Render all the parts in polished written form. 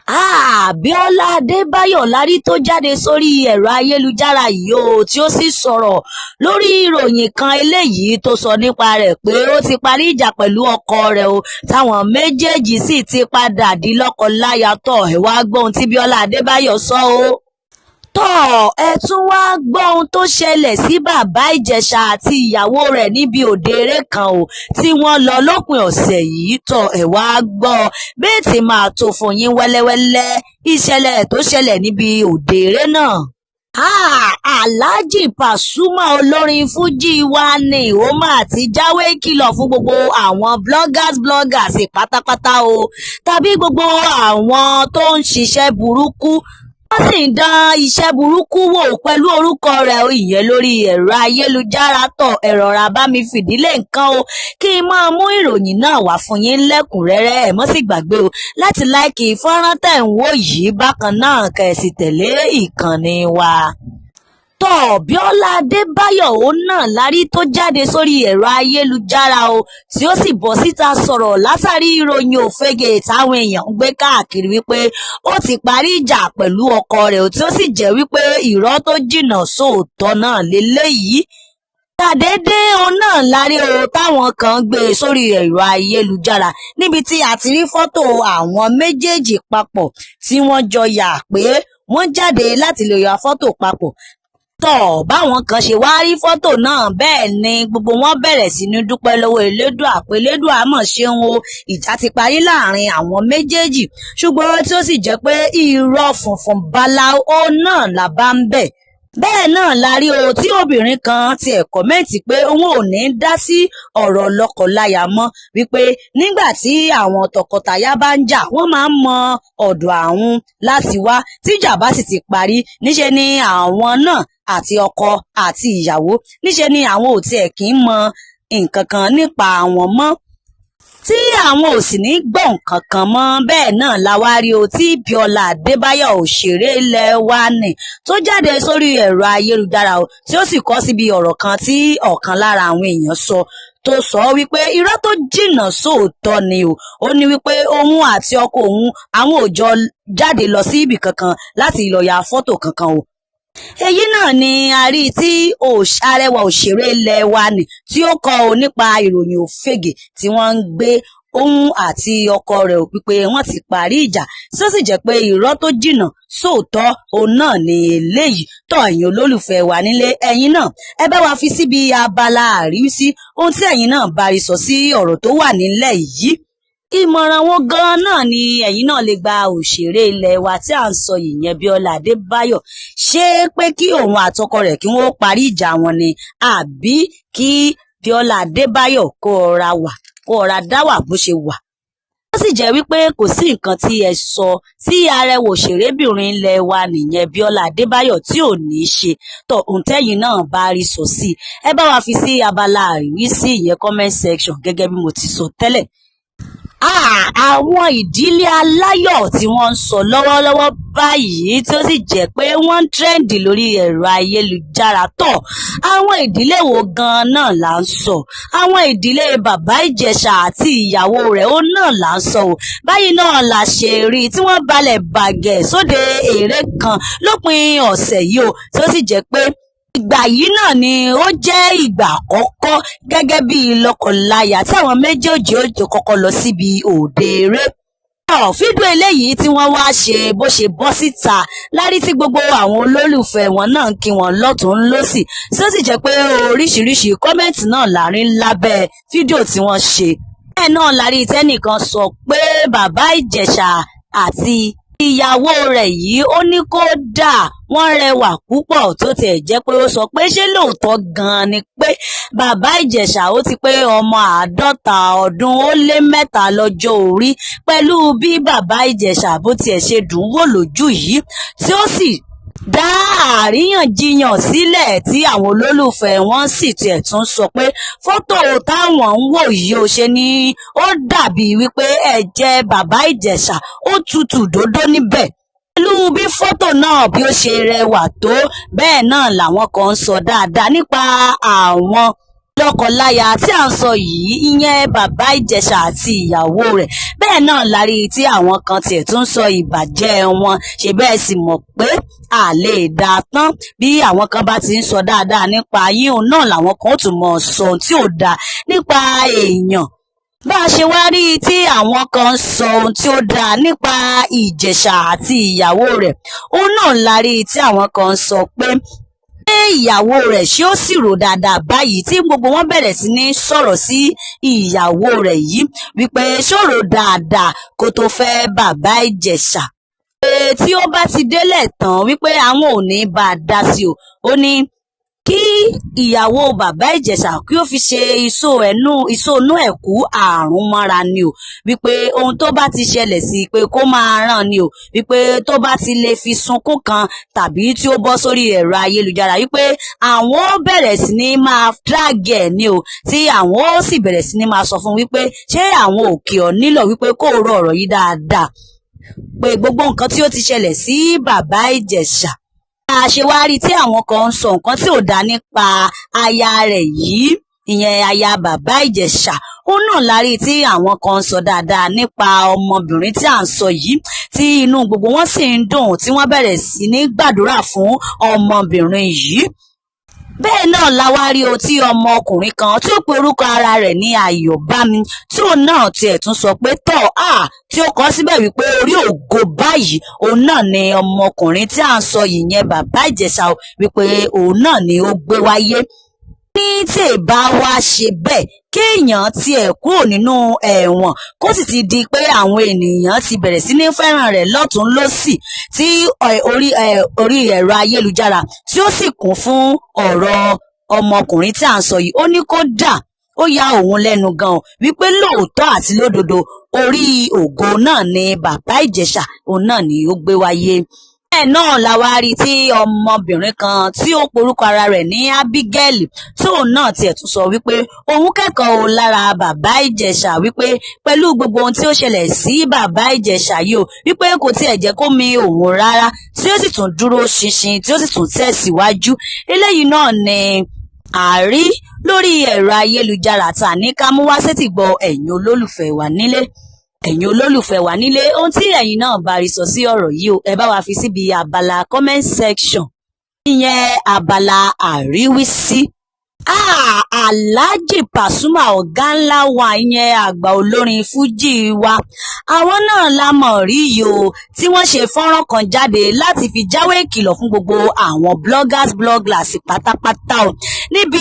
Bíọ́lá Adébáyọ̀ lárí tó jáde sórí ẹ̀rọ ayélujára yìí o tí ó sì sọ̀rọ̀ lórí ìròyìn kan eléyìí tó sọ nípa rẹ̀ pé ó ti parí ìjà pẹ̀lú ọkọ rẹ̀ o táwọn méjèèjì sì ti padà di lọ́kọ-láya tọ̀ ẹ wá gbọ́ ohun tí Bíọ́lá Adébáyọ̀ sọ o. Ẹ tún wá gbọ́ ohun tó ṣẹlẹ̀ sí bàbá Ìjẹ̀ṣà àti ìyàwó rẹ̀ níbi òde eré kan o tí wọ́n lọ lópin ọ̀sẹ̀ yìí ẹ wá gbọ́ bẹ́ẹ̀ tí máa tó fún yín wẹ́lẹ́wẹ́lẹ́ ìṣẹ̀lẹ̀ tó ṣẹlẹ̀ níbi òde eré náà. Alhaji Pasuma olórin fújì wa ni ó máa ti jáwé ìkìlọ̀ fún gbogbo àwọn bloggers pátápátá o tàbí gbogbo àwọn tó ń ṣiṣẹ́ burúkú wọ́n sì ń dán iṣẹ́ burúkú wò pẹ̀lú orúkọ rẹ̀ ìyẹn lórí ẹ̀rọ ayélujára ẹ rọra bá mi fìdílé nǹkan o kí n máa mú ìròyìn náà wá fún yín lẹ́kùnrẹ́rẹ́ ẹ mọ́ sì gbàgbé o láti láìkì fọ́nrán tẹ̀ ń wò yìí bákan náà kẹ́ ẹ sì tẹ̀lé ìkànnì wa. Bíọ́lá Adébáyọ̀ òun náà lárí tó jáde sórí ẹ̀rọ ayélujára o tí ó sì bọ́ síta sọ̀rọ̀ látàrí ìròyìn òfegè táwọn èèyàn ń gbé káàkiri wípé ó ti parí ìjà pẹ̀lú ọkọ rẹ̀ o tí ó sì jẹ́ wípé irọ́ tó jìnnà sóòótọ́ náà lélẹ́yìí. Tàdédé òun náà lárí o táwọn kan gbé sórí ẹ̀rọ ayélujára níbi tí a ti rí fọ́tò àwọn méjèèjì papọ̀ tí wọ́n jọ yà pé wọ́n jáde láti lè ya fọ́tò papọ̀. Báwọn kan ṣe wá rí fọ́tò náà bẹ́ẹ̀ ni gbogbo wọn bẹ̀rẹ̀ sí ní dúpẹ́ lọ́wọ́ Elédùà pé Elédùà mọ̀ ṣeun o ìjà ti parí láàrin àwọn méjèèjì ṣùgbọ́n tí ó sì jẹ́ pé irọ́ funfun báláú náà là bá ń bẹ̀. Bẹ́ẹ̀ náà la rí o tí obìnrin kan tiẹ̀ kọ́mẹ́ǹtì pé òun ò ní dá sí ọ̀rọ̀ lọ́kọláya mọ́ wípé nígbà tí àwọn tọkọtaya bá ń jà wọ́n máa ń mọ ọ̀dọ̀ àwọn láti wá tíjà bá sì ti parí níṣe ni àwọn náà àti ọkọ àti ìyàwó níṣe ni àwọn ò tiẹ̀ kì í mọ nǹkan kan nípa àwọn mọ́ tí àwọn ò sì ní gbọ́ nǹkan kan mọ́. Bẹ́ẹ̀ náà la wá rí o tí Bíọ́lá Adébáyọ̀ òṣèré ilẹ̀ wa nì tó jáde sórí ẹ̀rọ ayélujára o tí ó sì kọ síbi ọ̀rọ̀ kan tí ọ̀kan lára àwọn èèyàn sọ tó sọ wípé irọ́ tó jìnnà sóòótọ́ ni o ó ní wípé òun àti ọkọ òun àwọn ò jọ jáde lọ sí ibì kankan láti lọ ya fọ́tò kankan o. Èyí náà ni a rí tí arẹwà òṣèré ilẹ̀ wa nì tí ó kọ nípa ìròyìn òfegè tí wọ́n ń gbé òun àti ọkọ rẹ̀ wípé wọ́n ti parí ìjà tí ó sì jẹ́ pé irọ́ tó jìnnà sóòótọ́ òun náà ni eléyìí. Ẹ̀yin olólùfẹ́ wa nílé ẹ̀yin náà ẹ bá wa fi síbi abala àríwísí ohun tí ẹ̀yin náà bá rí sọ sí ọ̀rọ̀ tó wà nílẹ̀ yìí. Ìmọ̀ràn wọn gan náà ni ẹ̀yin náà lè gba òṣèré ilẹ̀ wa tí à ń sọ ìyẹn Bíọ́lá Adébáyọ̀ ṣé pé kí òun àtọkọ rẹ̀ kí wọ́n parí ìjà wọn ni àbí kí Bíọ́lá Adébáyọ̀ kó ọ̀ra dá wà bó ṣe wà. Ó sì jẹ́ wípé kò sí nǹkan tí ẹ sọ tí arẹwà òṣèrébìnrin ilẹ̀ wa nìyẹn Bíọ́lá Adébáyọ̀ tí ò ní ṣe ohun tẹ́yin náà bá rí sọ sí ẹ bá wa fi sí abala àríwísí ìyẹn comment section gẹ́gẹ́ bí mo ti sọ tẹ́lẹ̀. Àwọn ìdílé aláyọ̀ tí wọ́n ń sọ lọ́wọ́lọ́wọ́ báyìí tí ó sì jẹ́ pé wọ́n ń trẹ́ǹdì lórí ẹ̀rọ ayélujára àwọn ìdílé wo gan náà là ń sọ. Àwọn ìdílé bàbá Ìjẹ̀ṣà àti ìyàwó rẹ̀ náà là ń sọ o. Báyìí náà la ṣe rí tí wọ́n balẹ̀ bàgẹ́ sóde eré kan lópin ọ̀sẹ̀ yìí o tí ó sì jẹ́ pé ìgbà yìí náà ni ó jẹ́ ìgbà àkọ́kọ́ gẹ́gẹ́ bí lọ́kọláya tí àwọn méjèèjì ó jọ kọ́kọ́ lọ síbi òde eré. Fídíò eléyìí tí wọ́n wá ṣe bó ṣe bọ́ síta lárí tí gbogbo àwọn olólùfẹ́ wọn náà kí wọn lọ́tún lósì tí ó sì jẹ́ pé oríṣiríṣi kọ́mẹ́ǹtì náà láàrin lábẹ́ fídíò tí wọ́n ṣe. Bẹ́ẹ̀ náà lárí tẹ́nìkan sọ pé bàbá Ìjẹ̀ṣà àti ìyàwó rẹ̀ yìí ó ní kódà wọ́n rẹwà púpọ̀ tó tiẹ̀ jẹ́ pé ó sọ pé ṣé lóòótọ́ gan-an ni pé bàbá Ìjẹ̀ṣà ó ti pé ọmọ 50 ọdún ó lé 3 lọ́jọ́ orí pẹ̀lú bí bàbá Ìjẹ̀ṣà bó tiẹ̀ ṣe dùn wò lójú yìí tí ó sì dá àríyànjiyàn sílẹ̀ tí àwọn olólùfẹ́ wọn sì tiẹ̀ tún sọ pé fọ́tò táwọn ń wò yìí ó ṣe ni ó dàbí wípé ẹ̀jẹ̀ bàbá Ìjẹ̀ṣà ó tutù dódó níbẹ̀. Pẹ̀lú bí fọ́tò náà bí ó ṣe rẹwà tó bẹ́ẹ̀ náà làwọn kan ń sọ dáadáa nípa àwọn lọ́kọláya tí à ń sọ yìí ìyẹn bàbá Ìjẹ̀ṣà àti ìyàwó rẹ̀. Bẹ́ẹ̀ náà la rí tí àwọn kan tiẹ̀ tún sọ ìbàjẹ́ wọn, ṣe bẹ́ẹ̀ sì mọ̀ pé a lè dá a tán. Bí àwọn kan bá ti ń sọ dáadáa nípa yín náà làwọn kan ó tún mọ̀ sọ ohun tí ò dáa nípa èèyàn. Bá a ṣe wá rí tí àwọn kan sọ ohun tí ó dáa nípa Ìjẹ̀ṣà àti ìyàwó rẹ̀, òun náà la rí tí àwọn kan sọ pé ìyàwó rẹ̀ ṣé ó sì rò dáadáa báyìí, tí gbogbo wọn bẹ̀rẹ̀ sí ní sọ̀rọ̀ sí ìyàwó rẹ̀ yìí wípé ṣó rò dáadáa kó tó fẹ́ bàbá Ìjẹ̀ṣà. Tí ó bá ti délẹ̀ tán wípé àwọn ò ní bá a dá sí o, ó ní kí ìyàwó bàbá Ìjẹ̀ṣà kí ó fi ṣe ìsonú ẹ̀kú àrùn mọ́ra ni o, wípé ohun tó bá ti ṣẹlẹ̀ sí pé kó máa ràn ni o, wípé tó bá ti lè fi sunkún kan tàbí tí ó bọ́ sórí ẹ̀rọ ayélujára wípé àwọn ó bẹ̀rẹ̀ sí ní máa drag ẹ̀ ni o, tí àwọn ó sì bẹ̀rẹ̀ sí ní máa sọ fún wípé ṣé àwọn òkè ọ̀ nílò wípé kó rò ọ̀rọ̀ yìí dáadáa, pé gbogbo nǹkan tí ó ti ṣẹlẹ̀ sí bàbá Ìjẹ̀ṣà. Àṣewárí tí àwọn kan ń sọ nǹkan tí ò dá nípa aya rẹ̀ yìí, ìyẹn aya bàbá Ìjẹ̀ṣà, òun náà la rí tí àwọn kan ń sọ dáadáa nípa ọmọbìnrin tí à ń sọ yìí, tí inú gbogbo wọn sì ń dùn tí wọ́n bẹ̀rẹ̀ sí ní gbàdúrà fún ọmọbìnrin yìí. Bẹ́ẹ̀ náà la wá rí o tí ọmọkùnrin kan tí ó pe orúkọ ara rẹ̀ ní Ayọ̀bámi, tí òun náà tiẹ̀ tún sọ pé tí ó kọ síbẹ̀ wípé orí ògo báyìí òun náà ni ọmọkùnrin tí à ń sọ yìí yẹn bàbá Ìjẹ̀ṣà wípé òun náà ni ó gbé wáyé. Ní tí ì bá wá ṣe bẹ́ẹ̀ kéèyàn tiẹ̀ kúrò nínú ẹ̀wọ̀n kó sì ti di pé àwọn ènìyàn ti bẹ̀rẹ̀ sí ní fẹ́ràn rẹ̀ lọ́tùn lósì, tí orí ẹ̀rọ ayélujára tí ó sì kún fún ọ̀rọ̀ ọmọkùnrin tí à ń sọ yìí, ó ní kódà ó ya òun lẹ́nu gan wípé lóòótọ́ àti lódodo orí ògo náà ni bàbá Ìjẹ̀ṣà òun náà ni ó gbé wáyé. Bẹ́ẹ̀ náà la wá rí tí ọmọbìnrin kan tí ó porúkọ ara rẹ̀ ní Abigail, tí òun náà tiẹ̀ tún sọ wípé òun kẹ́kọ̀ọ́ lára bàbá Ìjẹ̀ṣà wípé pẹ̀lú gbogbo ohun tí ó ṣẹlẹ̀ sí bàbá Ìjẹ̀ṣà yìí o, wípé kò tiẹ̀ jẹ́ kó mi òun rárá, tí ó sì tún dúró ṣinṣin, tí ó sì tún tẹ̀síwájú. Eléyìí náà ni àrí lórí ẹ̀rọ ayélujára tá ní ká mú wá sétìgbọ́ ẹ̀yin olólùfẹ́ wa nílé. Ẹ̀yin olólùfẹ́ wa nílé, ohun tí ẹ̀yin náà bá rí sọ sí ọ̀rọ̀ yìí o, ẹ bá wa fi síbi abala comment section, ìyẹn abala àríwísí. Alhaji Pasuma ọ̀gá ńlá wa, ìyẹn àgbà olórin fújì wa, àwọn náà la mọ̀ rí yìí o, tí wọ́n ṣe fọ́nrán kan jáde láti fi jáwé ìkìlọ̀ fún gbogbo àwọn bloggers pátápátá o. Níbi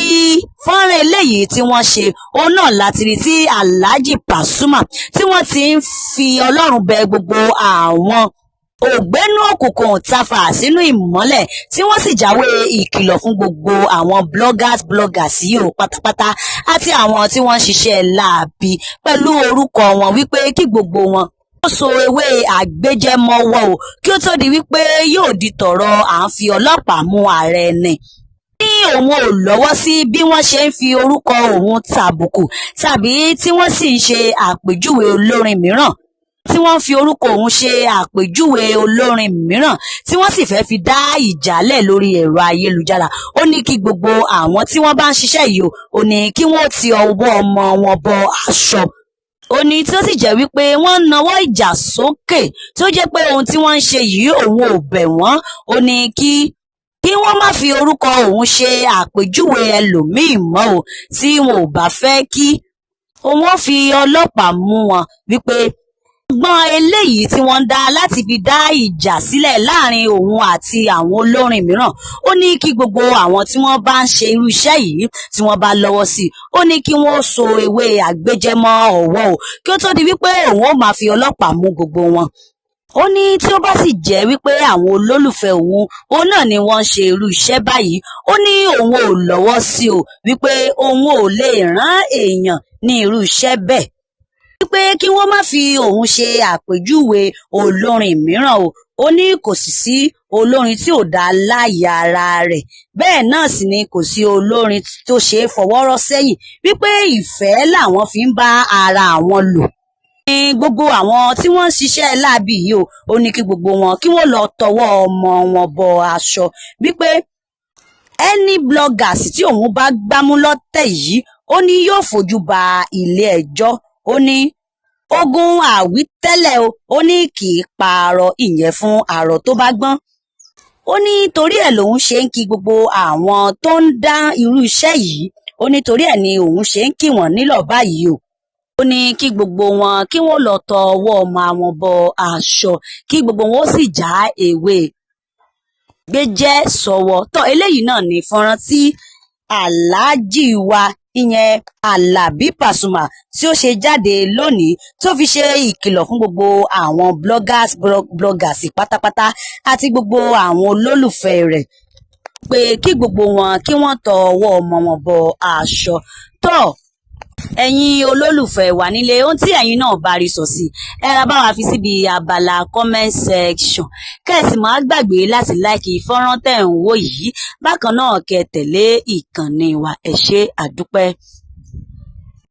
fọ́nrán eléyìí tí wọ́n ṣe, òun náà láti rí tí Alhaji Pasuma tí wọ́n ti ń fi Ọlọ́run bẹ gbogbo àwọn ògbénú òkùnkùn tafà sínú ìmọ́lẹ̀, tí wọ́n sì jáwé ìkìlọ̀ fún gbogbo àwọn bloggers yìí o pátápátá, àti àwọn tí wọ́n ń ṣiṣẹ́ láabi pẹ̀lú orúkọ wọn wípé kí gbogbo wọn ó so ewé àgbéjẹmọ́wọ́ o, kí ó tó di wípé yóò di tọ̀rọ̀ à ń fi ọlọ́pàá mú ààrẹ ẹni. Ní òun ò lọ́wọ́ sí bí wọ́n ṣe ń fi orúkọ òun tàbùkù tàbí tí wọ́n sì ń ṣe àpèjúwe olórin mìíràn, tí wọ́n fi orúkọ òun ṣe àpèjúwe olórin mìíràn, tí wọ́n sì fẹ́ fi dá ìjálẹ̀ lórí ẹ̀rọ ayélujára. Ó ní kí gbogbo àwọn tí wọ́n bá ń ṣiṣẹ́ yìí ó ní kí wọ́n ti ọwọ́ ọmọ wọn bọ aṣọ. Ó ní tí ó sì jẹ́ wípé wọ́n nawọ́ ìjà sókè, tí ó jẹ́ pé ohun tí wọ́n ń ṣe yìí òun ò bẹ̀ wọ́n. Ó ní kí wọ́n má fi orúkọ òun ṣe àpèjúwe ẹlòmíì mọ́ o, tí wọn ò bá fẹ́ kí òun fi ọlọ́pàá mú wọn, wípé ọgbọ́n eléyìí tí wọ́n dá láti fi dá ìjà sílẹ̀ láàrin òun àti àwọn olórin mìíràn. Ó ní kí gbogbo àwọn tí wọ́n bá ń ṣe irú iṣẹ́ yìí tí wọ́n bá lọ́wọ́ sí, ó ní kí wọ́n so ewé àgbéjẹmọ́ ọwọ́ o, kí ó tó di wípé òun ó máa fi ọlọ́pàá mú gbogbo wọn. Ó ní tí ó bá sì jẹ́ wípé àwọn olólùfẹ́ òun náà ni wọ́n ń ṣe irú iṣẹ́ báyìí, ó ní òun ò lọ́wọ́ sí o, wípé òun ò lè rán èèyàn ní irú iṣẹ́ bẹ́ẹ̀, wípé kí wọ́n má fi òun ṣe àpèjúwe olórin mìíràn o. Ó ní kò sì sí olórin tí ò dá láyé ara rẹ̀, bẹ́ẹ̀ náà sì ni kò sí olórin tó ṣe é fọwọ́rọ́ sẹ́yìn, wípé ìfẹ́ làwọn fi ń bá ara àwọn lò. Ní gbogbo àwọn tí wọ́n ń ṣiṣẹ́ láabi yìí o, ó ní kí gbogbo wọn kí wọ́n lọ tọwọ́ ọmọ wọn bọ aṣọ, wípé any bloggers tí òun bá gbámú lọ́tẹ̀ yìí, ó ní yóò fojú ba ilé ẹjọ́. Ó ní ogun àwítẹ́lẹ̀ ó ní kì í pààrọ̀ ìyẹn fún àrọ̀ tó bá gbọ́n. Ó ní torí ẹ̀ lòun ṣe ń kí gbogbo àwọn tó ń dá irú iṣẹ́ yìí. Ó ní torí ẹ̀ ni òun ṣe ń kí wọ́n nílọ̀ báyìí o. Ó ní kí gbogbo wọn kí wọ́n lọ tọ ọwọ́ ọmọ àwọn bọ aṣọ, kí gbogbo wọn ó sì já ewé gbéjẹ́ sọ́wọ́. Eléyìí náà ní fọ́nrán tí Alhaji wa ìyẹn Alabi Pasuma tí ó ṣe jáde lónìí tó fi ṣe ìkìlọ̀ fún gbogbo àwọn bloggers pátápátá àti gbogbo àwọn olólùfẹ́ rẹ̀ pé kí gbogbo wọn kí wọ́n tọ ọwọ́ ọmọ wọn bọ aṣọ. Ẹ̀yin olólùfẹ́ wa nílé, ohun tí ẹ̀yin náà bá rí sọ sí ẹ ra bá wa fi síbi abala comment section. Kẹ́sì má gbàgbé láti like fọ́nrán tẹ̀ ń wò yìí. Bákan náà kẹ́ tẹ̀lé ìkànnì wa. Ẹ ṣé àdúpẹ́.